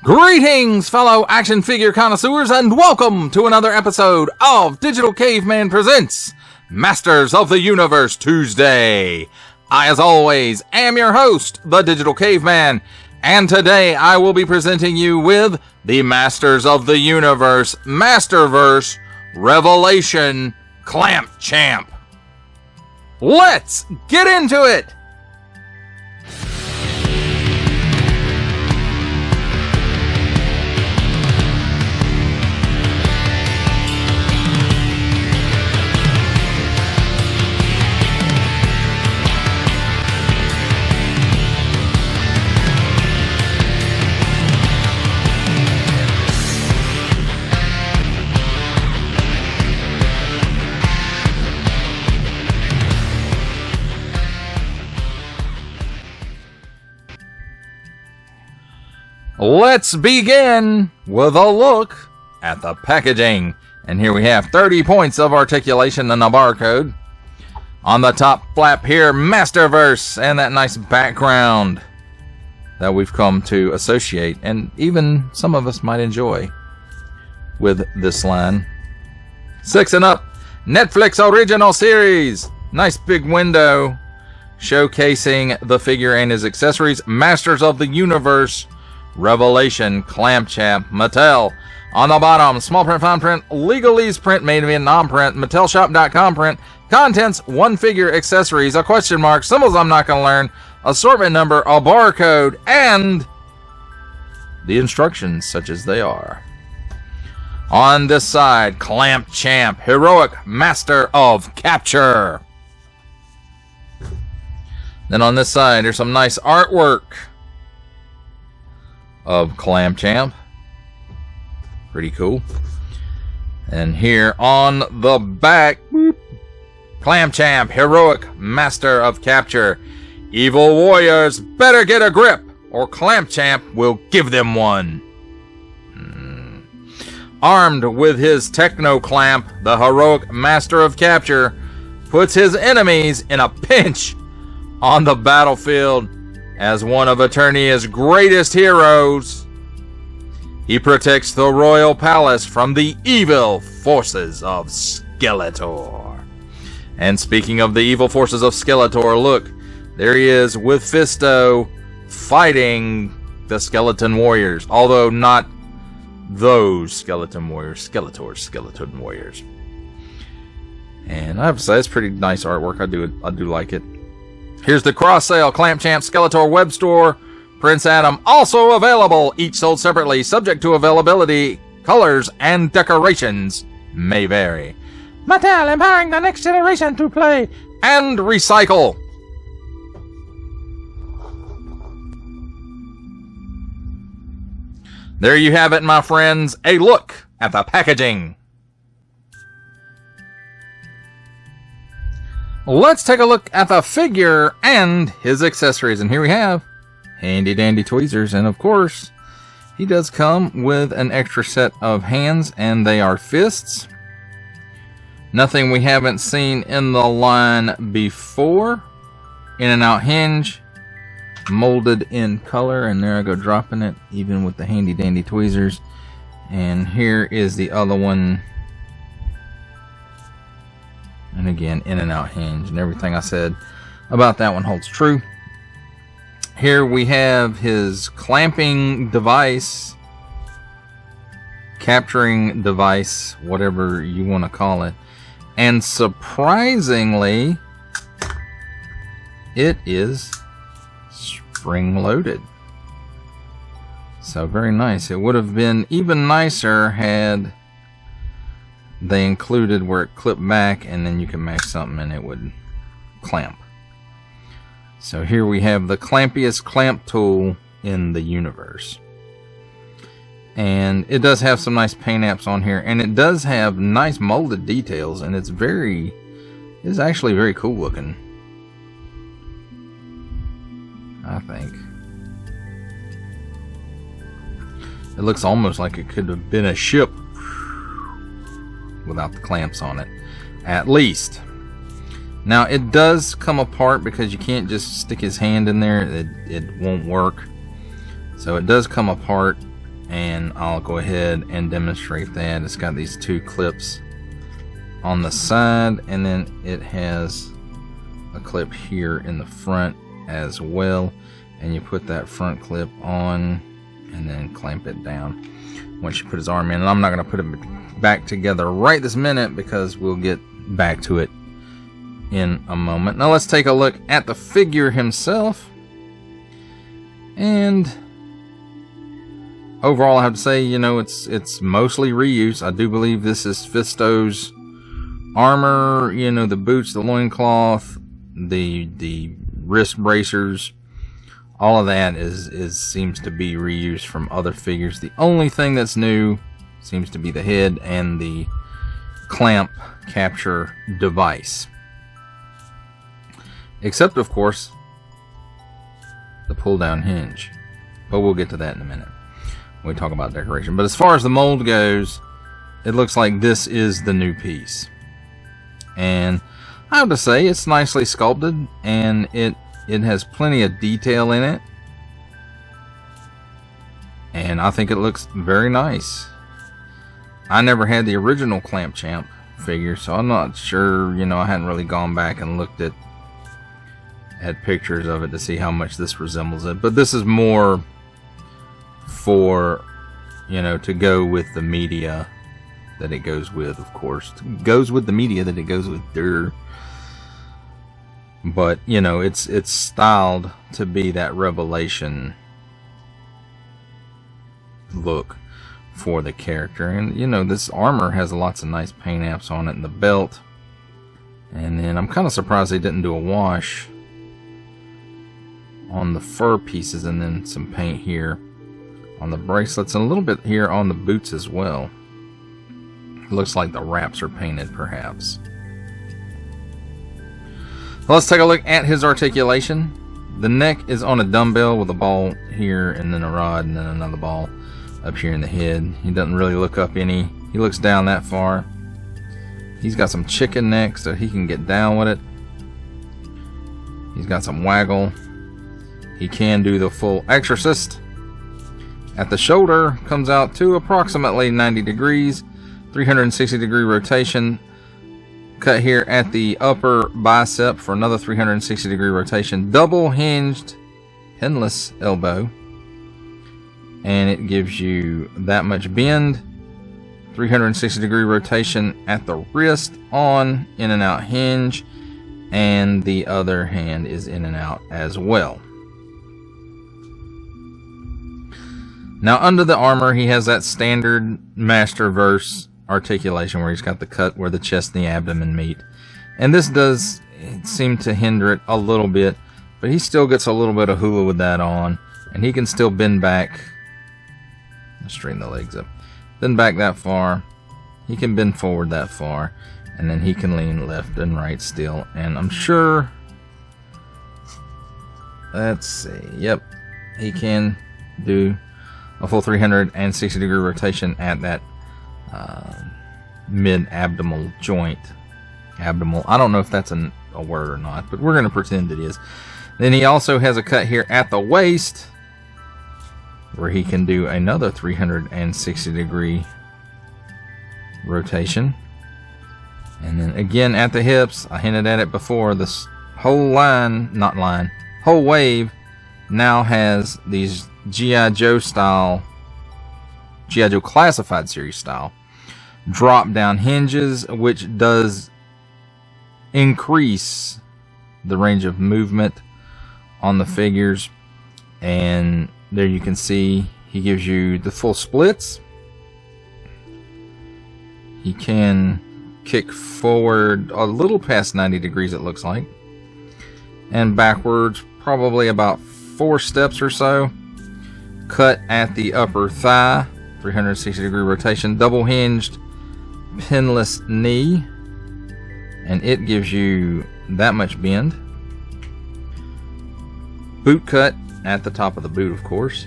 Greetings, fellow action figure connoisseurs, and welcome to another episode of Digital Caveman Presents Masters of the Universe Tuesday. I, as always, am your host, the Digital Caveman, and today I will be presenting you with the Masters of the Universe Masterverse Revelation Clamp Champ. Let's get into it! Let's begin with a look at the packaging. And here we have 30 points of articulation and a barcode. On the top flap here, Masterverse, and that nice background that we've come to associate, and even some of us might enjoy with this line. 6 and up, Netflix original series. Nice big window showcasing the figure and his accessories. Masters of the Universe Revelation Clamp Champ, Mattel. On the bottom, small print, fine print, legalese print, made in Vietnam print, MattelShop.com print, contents, one figure, accessories, a question mark, symbols I'm not going to learn, assortment number, a barcode, and the instructions such as they are. On this side, Clamp Champ, Heroic Master of Capture. Then on this side, there's some nice artwork of Clamp Champ. Pretty cool. And here on the back, Clamp Champ, Heroic Master of Capture. Evil warriors better get a grip, or Clamp Champ will give them one. Armed with his Techno Clamp, the Heroic Master of Capture puts his enemies in a pinch on the battlefield. As one of Eternia's greatest heroes, he protects the royal palace from the evil forces of Skeletor. And speaking of the evil forces of Skeletor, look, there he is with Fisto fighting the Skeleton Warriors. Although not those Skeleton Warriors, Skeletor's Skeleton Warriors. And I have to say, it's pretty nice artwork. I do like it. Here's the cross-sale Clamp Champ Skeletor web store. Prince Adam also available, each sold separately, subject to availability. Colors and decorations may vary. Mattel, empowering the next generation to play and recycle. There you have it, my friends. A look at the packaging. Let's take a look at the figure and his accessories. And here we have handy dandy tweezers. And of course, he does come with an extra set of hands, and they are fists. Nothing we haven't seen in the line before. In and out hinge, molded in color. And there I go dropping it, even with the handy dandy tweezers. And here is the other one. And again, in and out hinge, and everything I said about that one holds true. Here we have his clamping device, capturing device, whatever you want to call it. And surprisingly, it is spring-loaded. So very nice. It would have been even nicer had they included where it clipped back and then you can mash something and it would clamp. So here we have the clampiest clamp tool in the universe. And it does have some nice paint apps on here, and it does have nice molded details, and it's actually very cool looking, I think. It looks almost like it could have been a ship without the clamps on it, at least. Now it does come apart because you can't just stick his hand in there. It won't work. So it does come apart and I'll go ahead and demonstrate that. It's got these two clips on the side, and then it has a clip here in the front as well, and you put that front clip on and then clamp it down once you put his arm in. And I'm not going to put it back together right this minute because we'll get back to it in a moment. Now let's take a look at the figure himself. And overall, I have to say, you know, it's mostly reuse. I do believe this is Fisto's armor, you know, the boots, the loincloth, the wrist bracers, all of that seems to be reused from other figures. The only thing that's new seems to be the head and the clamp capture device. Except, of course, the pull-down hinge. But we'll get to that in a minute when we talk about decoration. But as far as the mold goes, it looks like this is the new piece. And I have to say, it's nicely sculpted, and it has plenty of detail in it. And I think it looks very nice. I never had the original Clamp Champ figure, so I'm not sure, you know, I hadn't really gone back and looked at pictures of it to see how much this resembles it. But this is more for, you know, to go with the media that it goes with, of course. It goes with the media that it goes with. But, you know, it's styled to be that Revelation look for the character. And, you know, this armor has lots of nice paint apps on it, and the belt. And then I'm kind of surprised they didn't do a wash on the fur pieces, and then some paint here on the bracelets, and a little bit here on the boots as well. It looks like the wraps are painted, perhaps. Well, let's take a look at his articulation. The neck is on a dumbbell with a ball here, and then a rod, and then another ball up here in the head. He doesn't really look up any. He looks down that far. He's got some chicken neck, so he can get down with it. He's got some waggle. He can do the full exorcist. At the shoulder, comes out to approximately 90 degrees, 360 degree rotation. Cut here at the upper bicep for another 360 degree rotation. Double hinged pinless elbow. And it gives you that much bend. 360 degree rotation at the wrist, on, in and out hinge. And the other hand is in and out as well. Now, under the armor, he has that standard Masterverse articulation where he's got the cut where the chest and the abdomen meet. And this does seem to hinder it a little bit, but he still gets a little bit of hula with that on, and he can still bend back. Let's straighten the legs up. Bend back that far. He can bend forward that far, and then he can lean left and right still. And I'm sure, let's see, yep, he can do a full 360 degree rotation at that mid-abdominal joint. Abdominal. I don't know if that's a word or not, but we're going to pretend it is. Then he also has a cut here at the waist where he can do another 360 degree rotation. And then again at the hips, I hinted at it before, this whole whole wave now has these G.I. Joe style, G.I. Joe Classified Series style drop down hinges, which does increase the range of movement on the figures. And there you can see he gives you the full splits. He can kick forward a little past 90 degrees, it looks like, and backwards probably about 4 steps or so. Cut at the upper thigh, 360 degree rotation, double hinged pinless knee, and it gives you that much bend. Boot cut at the top of the boot, of course,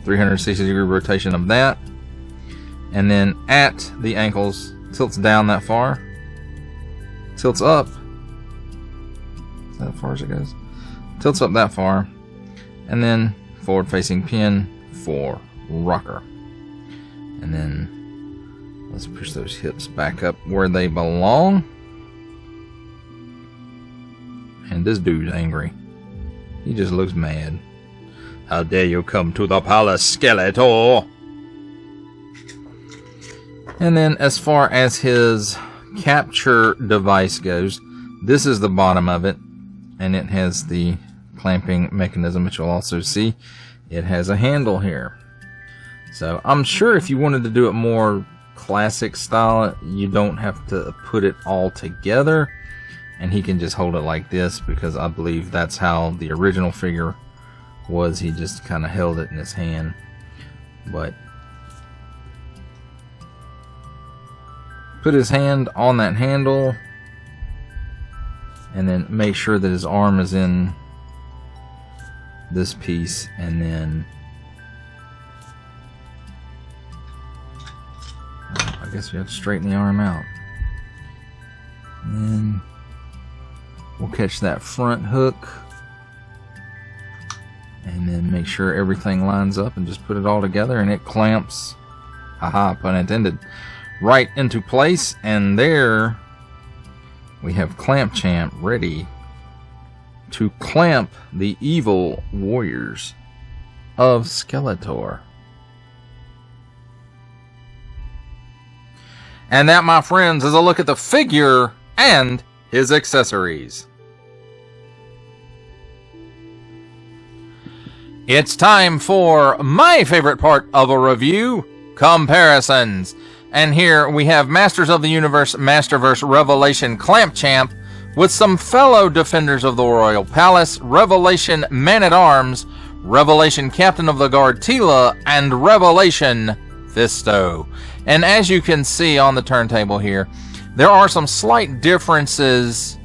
360 degree rotation of that. And then at the ankles, tilts down that far, tilts up. Is that as far as it goes? Tilts up that far, and then forward facing pin for rocker. And then let's push those hips back up where they belong. And this dude's angry. He just looks mad. How dare you come to the palace, Skeletor? And then as far as his capture device goes, this is the bottom of it. And it has the clamping mechanism, which you'll also see. It has a handle here. So I'm sure if you wanted to do it more classic style, you don't have to put it all together. And he can just hold it like this, because I believe that's how the original figure was. He just kind of held it in his hand. But put his hand on that handle, and then make sure that his arm is in this piece, and then I guess we have to straighten the arm out. And then we'll catch that front hook, and then make sure everything lines up, and just put it all together, and it clamps, haha, pun intended, right into place. And there we have Clamp Champ ready to clamp the evil warriors of Skeletor. And that, my friends, is a look at the figure and his accessories. It's time for my favorite part of a review, comparisons. And here we have Masters of the Universe Masterverse Revelation Clamp Champ with some fellow defenders of the Royal Palace, Revelation Man-at-Arms, Revelation Captain of the Guard Tila, and Revelation Fisto. And as you can see on the turntable here, there are some slight differences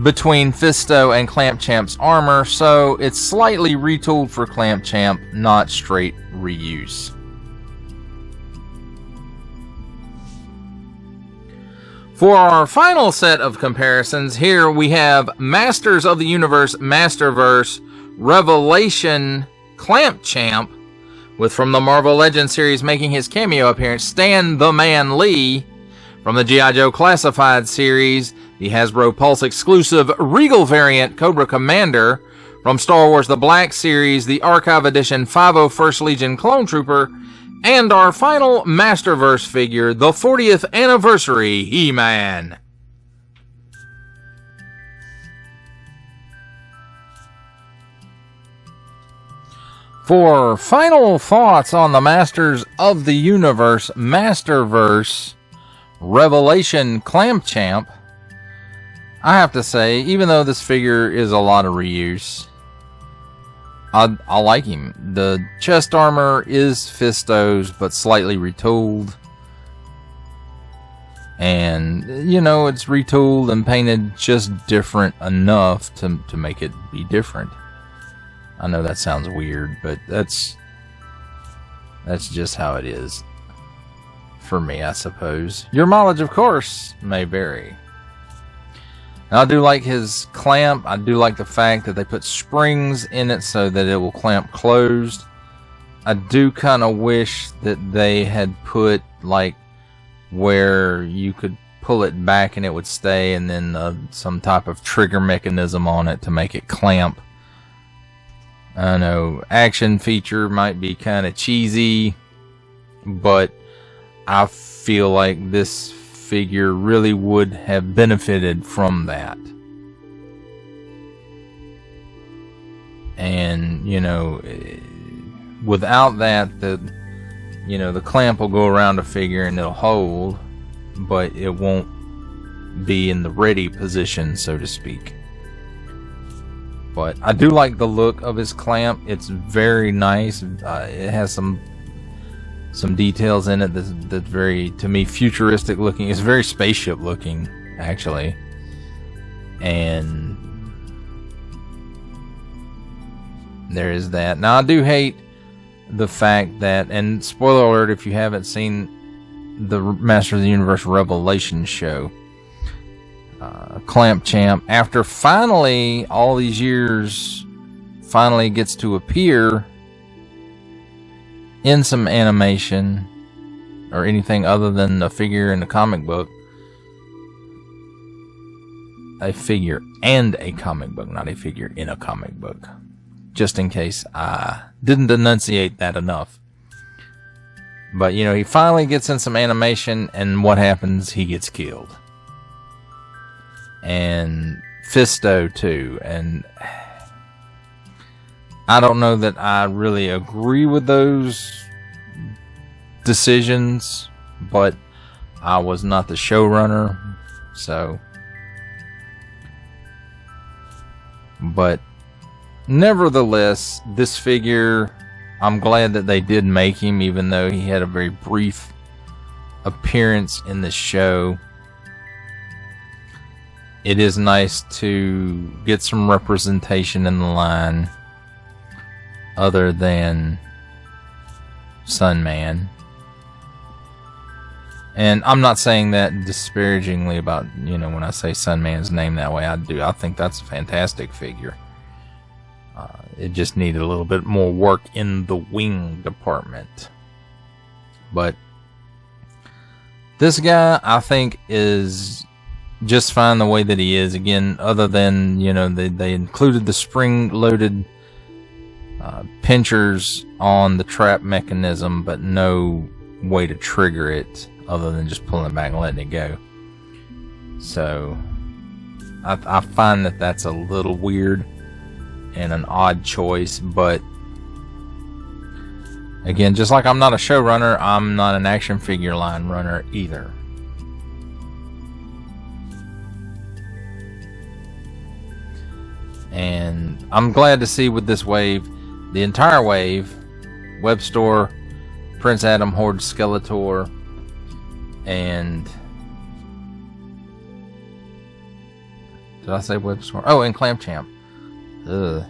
between Fisto and Clamp Champ's armor, so it's slightly retooled for Clamp Champ, not straight reuse. For our final set of comparisons, here we have Masters of the Universe Masterverse Revelation Clamp Champ, with from the Marvel Legends series making his cameo appearance, Stan the Man Lee. From the G.I. Joe Classified series, the Hasbro Pulse exclusive Regal variant Cobra Commander. From Star Wars The Black Series, the Archive Edition 501st Legion Clone Trooper. And our final Masterverse figure, the 40th Anniversary He-Man. For final thoughts on the Masters of the Universe Masterverse Revelation Clamp Champ, I have to say, even though this figure is a lot of reuse, I like him. The chest armor is Fisto's, but slightly retooled. And, you know, it's retooled and painted just different enough to make it be different. I know that sounds weird, but that's just how it is. For me, I suppose. Your mileage, of course, may vary. Now, I do like his clamp. I do like the fact that they put springs in it so that it will clamp closed. I do kind of wish that they had put, like, where you could pull it back and it would stay, and then some type of trigger mechanism on it to make it clamp. I know, action feature might be kind of cheesy, but I feel like this figure really would have benefited from that. And, you know, without that, the clamp will go around the figure and it'll hold, but it won't be in the ready position, so to speak. But I do like the look of his clamp. It's very nice. It has some details in it that's very, to me, futuristic looking. It's very spaceship looking, actually. And there is that. Now, I do hate the fact that, and spoiler alert if you haven't seen the Master of the Universe Revelation show, Clamp Champ, after finally, all these years, finally gets to appear in some animation or anything other than a figure in a comic book. A figure and a comic book, not a figure in a comic book. Just in case I didn't enunciate that enough. But, you know, he finally gets in some animation, and what happens? He gets killed. And Fisto, too. And I don't know that I really agree with those decisions, but I was not the showrunner, so. But nevertheless, this figure, I'm glad that they did make him, even though he had a very brief appearance in the show. It is nice to get some representation in the line other than Sunman. And I'm not saying that disparagingly about, you know, when I say Sunman's name that way. I think that's a fantastic figure. It just needed a little bit more work in the wing department. But this guy, I think, is just fine the way that he is. Again, other than, you know, they included the spring-loaded pinchers on the trap mechanism, but no way to trigger it other than just pulling it back and letting it go. So I find that that's a little weird and an odd choice, but again, just like I'm not a showrunner, I'm not an action figure line runner either. And I'm glad to see with this wave, the entire wave, Web Store, Prince Adam, Horde, Skeletor, and did I say Web Store? Oh, and Clamp Champ. Ugh,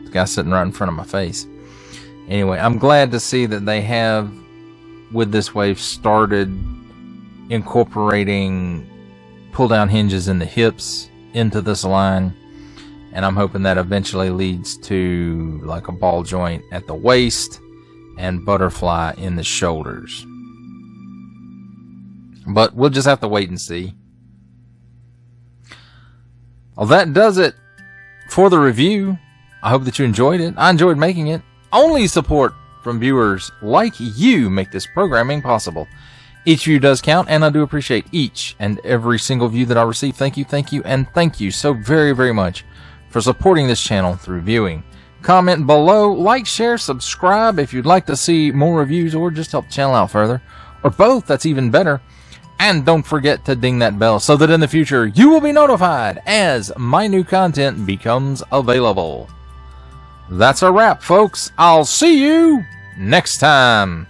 the guy sitting right in front of my face. Anyway, I'm glad to see that they have, with this wave, started incorporating pull-down hinges in the hips into this line. And I'm hoping that eventually leads to like a ball joint at the waist and butterfly in the shoulders. But we'll just have to wait and see. Well, that does it for the review. I hope that you enjoyed it. I enjoyed making it. Only support from viewers like you make this programming possible. Each view does count, and I do appreciate each and every single view that I receive. Thank you, and thank you so very, very much for supporting this channel through viewing. Comment below, like, share, subscribe if you'd like to see more reviews or just help the channel out further. Or both, that's even better. And don't forget to ding that bell so that in the future you will be notified as my new content becomes available. That's a wrap, folks. I'll see you next time.